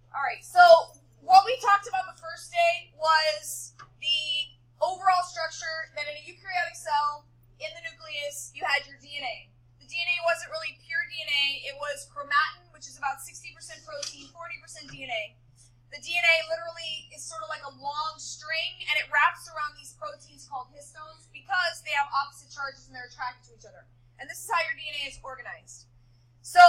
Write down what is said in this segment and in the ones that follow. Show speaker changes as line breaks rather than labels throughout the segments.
All right, so what we talked about the first day was the overall structure that in a eukaryotic cell, in the nucleus, you had your DNA. The DNA wasn't really pure DNA. It was chromatin, which is about 60% protein, 40% DNA. The DNA literally is sort of like a long string, and it wraps around these proteins called histones because they have opposite charges and they're attracted to each other. And this is how your DNA is organized. So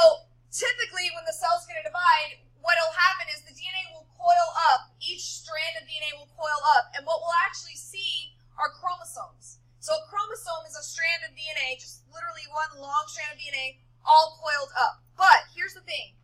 typically when the cell's going to divide, what will happen is the DNA will coil up. Each strand of DNA will coil up, and what we'll actually see are chromosomes. So a chromosome is a strand of DNA, just literally one long strand of DNA, all coiled up. But here's the thing.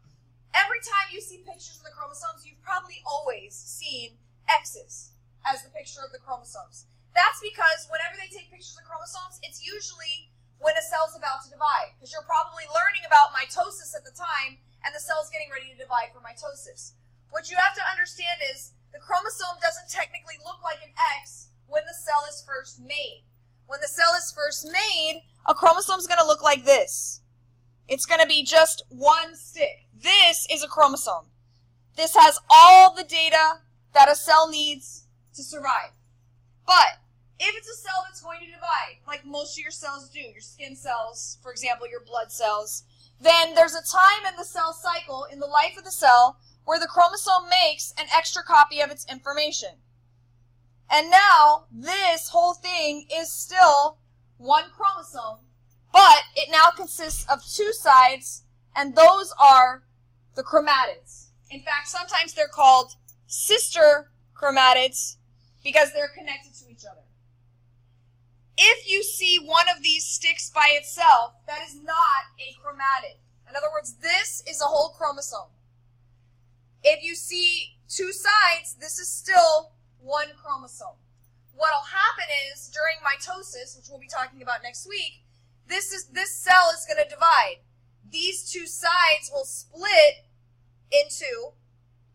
Every time you see pictures of the chromosomes, you've probably always seen X's as the picture of the chromosomes. That's because whenever they take pictures of chromosomes, it's usually when a cell's about to divide, because you're probably learning about mitosis at the time, and the cell's getting ready to divide for mitosis. What you have to understand is the chromosome doesn't technically look like an X when the cell is first made. When the cell is first made, a chromosome is going to look like this. It's going to be just one stick. This is a chromosome. This has all the data that a cell needs to survive. But if it's a cell that's going to divide, like most of your cells do, your skin cells, for example, your blood cells, then there's a time in the cell cycle, in the life of the cell, where the chromosome makes an extra copy of its information. And now, this whole thing is still one chromosome, but it now consists of two sides, and those are the chromatids. In fact, sometimes they're called sister chromatids because they're connected to each other. If you see one of these sticks by itself, that is not a chromatid. In other words, this is a whole chromosome. If you see two sides, this is still one chromosome. What will happen is, during mitosis, which we'll be talking about next week, this cell is going to divide. These two sides will split into,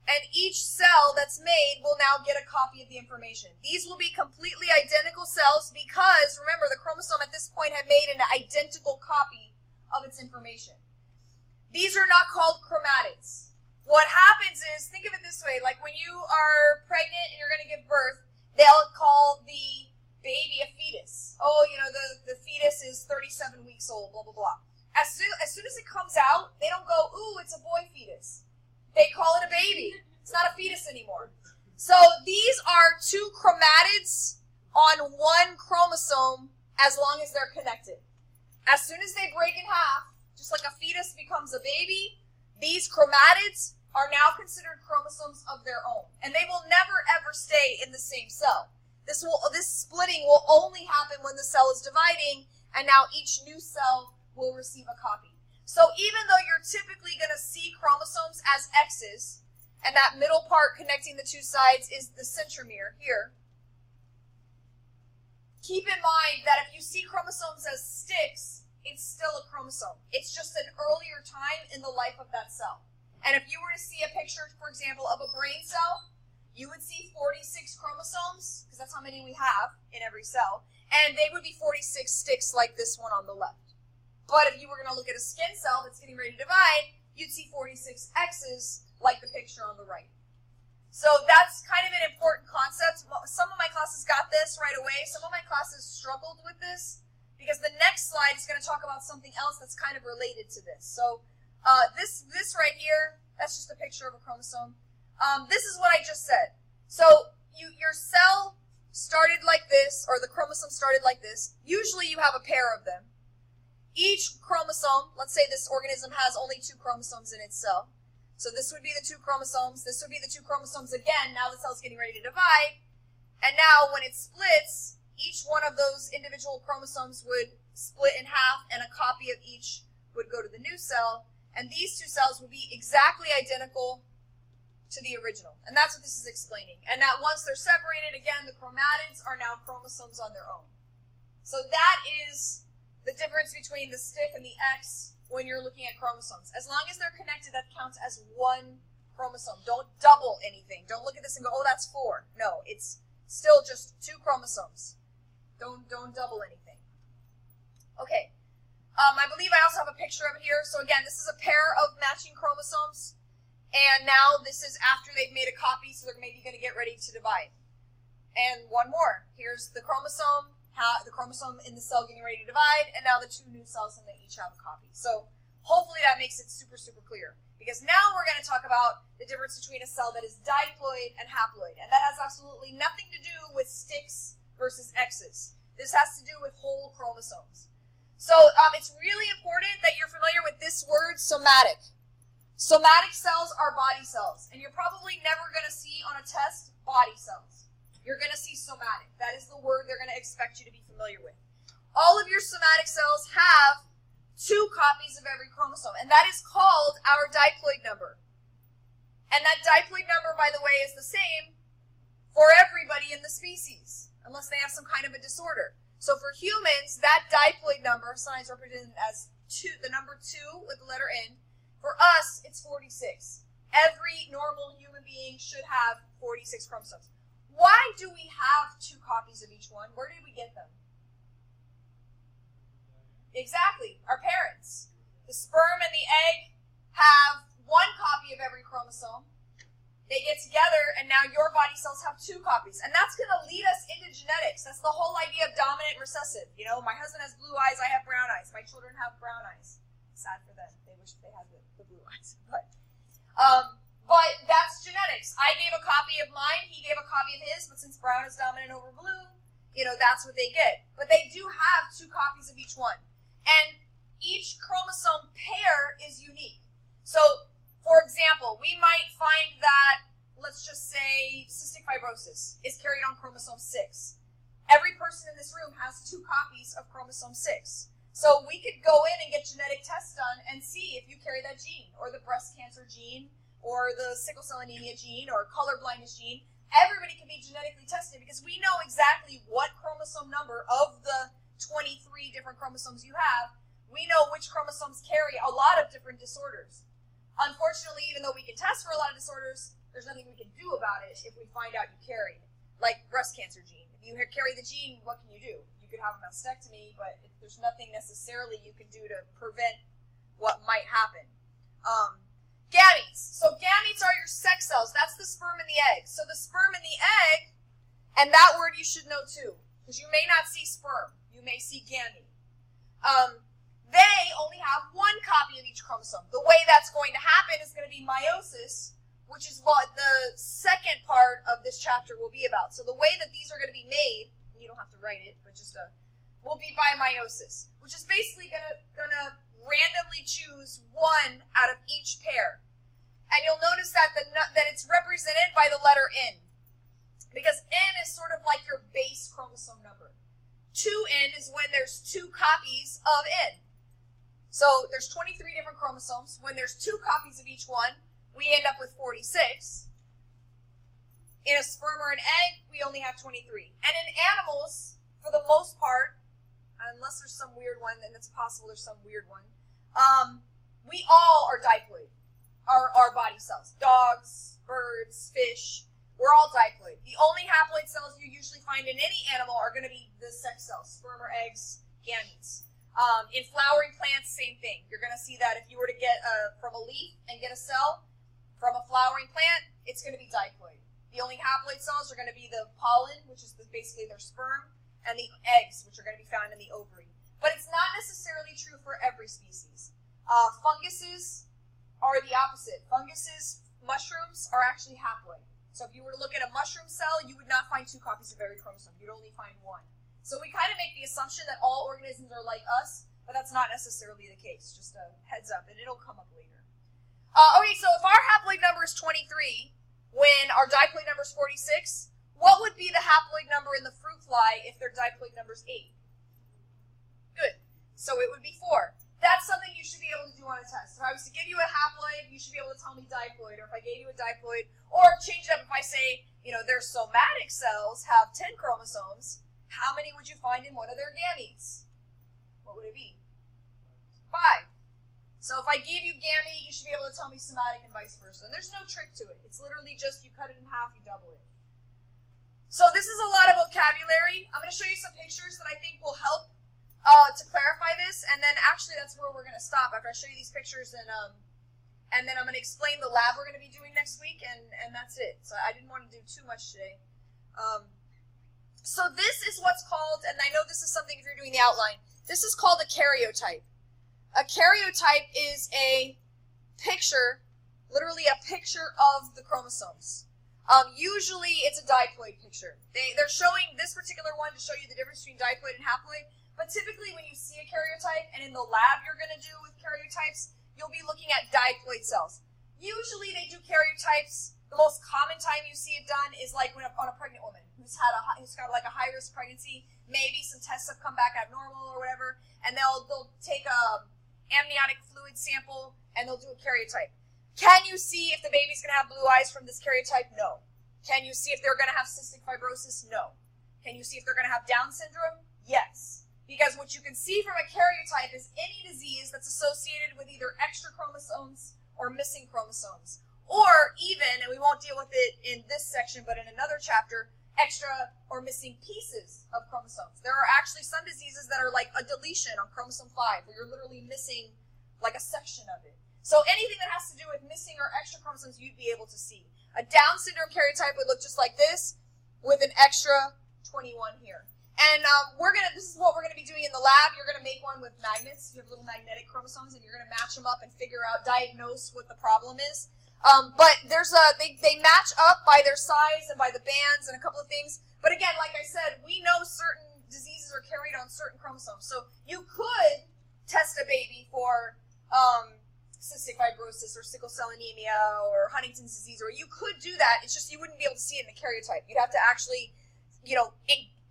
and each cell that's made will now get a copy of the information. These will be completely identical cells because, remember, the chromosome at this point had made an identical copy of its information. These are not called chromatids. What happens is, think of it this way, like when you are pregnant and you're going to give birth, they'll call the baby a fetus. Oh, you know, the fetus is 37 weeks old, blah, blah, blah. As soon as it comes out, they don't go, ooh, it's a boy fetus. They call it a baby. It's not a fetus anymore. So these are two chromatids on one chromosome as long as they're connected. As soon as they break in half, just like a fetus becomes a baby, these chromatids are now considered chromosomes of their own. And they will never ever stay in the same cell. This splitting will only happen when the cell is dividing, and now each new cell will receive a copy. So even though you're typically going to see chromosomes as X's, and that middle part connecting the two sides is the centromere here, keep in mind that if you see chromosomes as sticks, it's still a chromosome. It's just an earlier time in the life of that cell. And if you were to see a picture, for example, of a brain cell, you would see 46 chromosomes, because that's how many we have in every cell, and they would be 46 sticks like this one on the left. But if you were going to look at a skin cell that's getting ready to divide, you'd see 46 X's like the picture on the right. So that's kind of an important concept. Some of my classes got this right away. Some of my classes struggled with this because the next slide is going to talk about something else that's kind of related to this. So this right here, that's just a picture of a chromosome. This is what I just said. So your cell started like this, or the chromosome started like this. Usually you have a pair of them. Each chromosome, let's say this organism has only 2 chromosomes in its cell. So this would be the 2 chromosomes. This would be the 2 chromosomes again. Now the cell's getting ready to divide. And now when it splits, each one of those individual chromosomes would split in half, and a copy of each would go to the new cell. And these 2 cells would be exactly identical to the original. And that's what this is explaining. And that once they're separated, again, the chromatids are now chromosomes on their own. So that is the difference between the stick and the X when you're looking at chromosomes. As long as they're connected, that counts as one chromosome. Don't double anything. Don't look at this and go, oh, that's 4. No, it's still just 2 chromosomes. Don't double anything. Okay. I believe I also have a picture of it here. So again, this is a pair of matching chromosomes. And now this is after they've made a copy, so they're maybe going to get ready to divide. And one more. Here's the chromosome in the cell getting ready to divide, and now the two new cells, and they each have a copy. So hopefully that makes it super, super clear. Because now we're going to talk about the difference between a cell that is diploid and haploid. And that has absolutely nothing to do with sticks versus X's. This has to do with whole chromosomes. So it's really important that you're familiar with this word, somatic. Somatic cells are body cells, and you're probably never going to see on a test body cells. You're going to see somatic. That is the word they're going to expect you to be familiar with. All of your somatic cells have 2 copies of every chromosome, and that is called our diploid number. And that diploid number, by the way, is the same for everybody in the species, unless they have some kind of a disorder. So for humans, that diploid number, sometimes represented as 2, the number 2 with the letter N. For us, it's 46. Every normal human being should have 46 chromosomes. Why do we have 2 copies of each one? Where did we get them? Exactly, our parents. The sperm and the egg have 1 copy of every chromosome. They get together, and now your body cells have 2 copies. And that's going to lead us into genetics. That's the whole idea of dominant and recessive. You know, my husband has blue eyes, I have brown eyes. My children have brown eyes. Sad for them. They wish they had the blue eyes. But that's genetics. I gave a copy of mine, he gave a copy of his, but since brown is dominant over blue, you know, that's what they get. But they do have 2 copies of each one. And each chromosome pair is unique. So, for example, we might find that, let's just say, cystic fibrosis is carried on chromosome 6. Every person in this room has 2 copies of chromosome 6. So we could go in and get genetic tests done and see if you carry that gene, or the breast cancer gene, or the sickle cell anemia gene, or color blindness gene. Everybody can be genetically tested because we know exactly what chromosome number of the 23 different chromosomes you have. We know which chromosomes carry a lot of different disorders. Unfortunately, even though we can test for a lot of disorders, there's nothing we can do about it if we find out you carry it. Like breast cancer gene. If you carry the gene, what can you do? You could have a mastectomy, but there's nothing necessarily you can do to prevent what might happen. Gametes. So gametes are your sex cells. That's the sperm and the egg. So the sperm and the egg, and that word you should know too, because you may not see sperm. You may see gamete. They only have 1 copy of each chromosome. The way that's going to happen is going to be meiosis, which is what the second part of this chapter will be about. So the way that these are going to be made, you don't have to write it, but just will be by meiosis, which is basically gonna randomly choose 1 out of each pair. And you'll notice that that it's represented by the letter N, because N is sort of like your base chromosome number. 2N is when there's 2 copies of N. So there's 23 different chromosomes. When there's 2 copies of each one, we end up with 46. In a sperm or an egg, we only have 23. And in animals, for the most part, unless there's some weird one, and it's possible there's some weird one, we all are diploid, our body cells. Dogs, birds, fish, we're all diploid. The only haploid cells you usually find in any animal are going to be the sex cells, sperm or eggs, gametes. In flowering plants, same thing. You're going to see that if you were to get from a leaf and get a cell from a flowering plant, it's going to be diploid. The only haploid cells are going to be the pollen, which is basically their sperm, and the eggs, which are going to be found in the ovary. But it's not necessarily true for every species. Funguses are the opposite. Funguses, mushrooms, are actually haploid. So if you were to look at a mushroom cell, you would not find 2 copies of every chromosome. You'd only find 1. So we kind of make the assumption that all organisms are like us, but that's not necessarily the case. Just a heads up, and it'll come up later. Okay, so if our haploid number is 23, when our diploid number is 46, what would be the haploid number in the fruit fly if their diploid number is 8? Good. So it would be 4. That's something you should be able to do on a test. If I was to give you a haploid, you should be able to tell me diploid. Or if I gave you a diploid, or change it up, if I say, you know, their somatic cells have 10 chromosomes, how many would you find in one of their gametes? What would it be? 5. So if I gave you gamete, you should be able to tell me somatic and vice versa. And there's no trick to it. It's literally just you cut it in half, you double it. So this is a lot of vocabulary. I'm going to show you some pictures that I think will help to clarify this, and then actually that's where we're going to stop after I show you these pictures, and and then I'm going to explain the lab we're going to be doing next week, and that's it. So I didn't want to do too much today. So this is what's called, and I know this is something if you're doing the outline, this is called a karyotype. A karyotype is a picture, literally a picture of the chromosomes. Usually it's a diploid picture. They're showing this particular one to show you the difference between diploid and haploid, but typically when you see a karyotype, and in the lab you're going to do with karyotypes, you'll be looking at diploid cells. Usually they do karyotypes. The most common time you see it done is like when on a pregnant woman who's got like a high-risk pregnancy. Maybe some tests have come back abnormal or whatever, and they'll take a amniotic fluid sample and they'll do a karyotype. Can you see if the baby's going to have blue eyes from this karyotype? No. Can you see if they're going to have cystic fibrosis? No. Can you see if they're going to have Down syndrome? Yes. Because what you can see from a karyotype is any disease that's associated with either extra chromosomes or missing chromosomes. Or even, and we won't deal with it in this section, but in another chapter, extra or missing pieces of chromosomes. There are actually some diseases that are like a deletion on chromosome 5, where you're literally missing like a section of it. So anything that has to do with missing or extra chromosomes, you'd be able to see. A Down syndrome karyotype would look just like this, with an extra 21 here. And this is what we're gonna be doing in the lab. You're gonna make one with magnets. You have little magnetic chromosomes, and you're gonna match them up and figure out, diagnose what the problem is. But they match up by their size and by the bands and a couple of things. But again, like I said, we know certain diseases are carried on certain chromosomes. So you could test a baby for cystic fibrosis or sickle cell anemia or Huntington's disease, or you could do that. It's just you wouldn't be able to see it in the karyotype. You'd have to actually,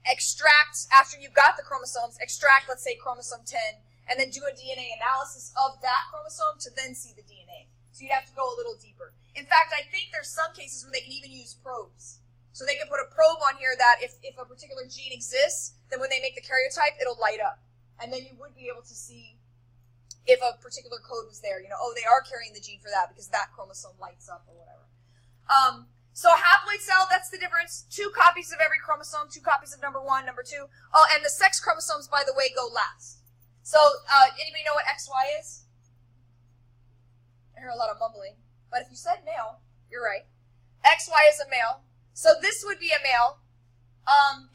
extract, after you've got the chromosomes, extract, let's say, chromosome 10, and then do a DNA analysis of that chromosome to then see the DNA. So you'd have to go a little deeper. In fact, I think there's some cases where they can even use probes. So they can put a probe on here that if a particular gene exists, then when they make the karyotype, it'll light up. And then you would be able to see if a particular code was there. They are carrying the gene for that because that chromosome lights up or whatever. So a haploid cell, that's the difference. 2 copies of every chromosome, 2 copies of number 1, number 2. Oh, and the sex chromosomes, by the way, go last. So anybody know what XY is? I hear a lot of mumbling, but if you said male, you're right. XY is a male, so this would be a male.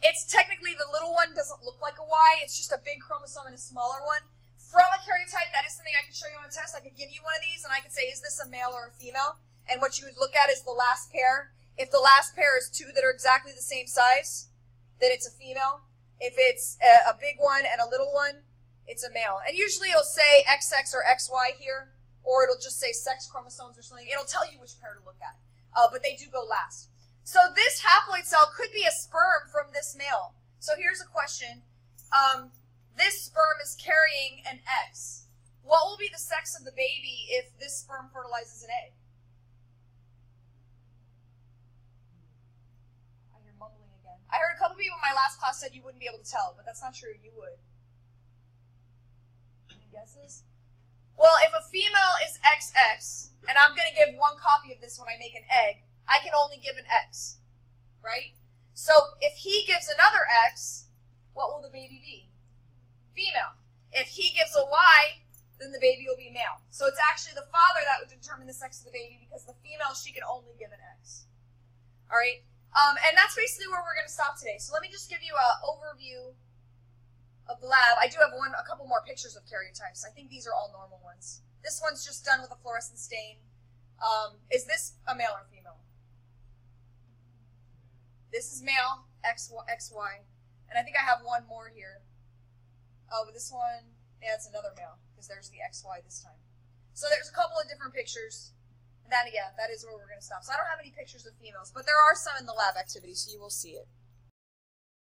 It's technically the little one doesn't look like a Y, it's just a big chromosome and a smaller one. From a karyotype, that is something I can show you on a test. I could give you one of these and I could say, is this a male or a female? And what you would look at is the last pair. If the last pair is 2 that are exactly the same size, then it's a female. If it's a big one and a little one, it's a male. And usually it'll say XX or XY here, or it'll just say sex chromosomes or something. It'll tell you which pair to look at, but they do go last. So this haploid cell could be a sperm from this male. So here's a question. This sperm is carrying an X. What will be the sex of the baby if this sperm fertilizes an egg? I hear mumbling again. I heard a couple people in my last class said you wouldn't be able to tell, but that's not true. You would. Any guesses? Well, if a female is XX, and I'm going to give 1 copy of this when I make an egg, I can only give an X, right? So if he gives another X, what will the baby be? Female. If he gives a Y, then the baby will be male. So it's actually the father that would determine the sex of the baby, because the female, she can only give an X. All right? And that's basically where we're going to stop today. So let me just give you an overview of the lab. I do have a couple more pictures of karyotypes. I think these are all normal ones. This one's just done with a fluorescent stain. Is this a male or female? This is male, XY. And I think I have one more here. Oh, but this one, yeah, it's another male, because there's the XY this time. So there's a couple of different pictures. And that is where we're going to stop. So I don't have any pictures of females, but there are some in the lab activity, so you will see it.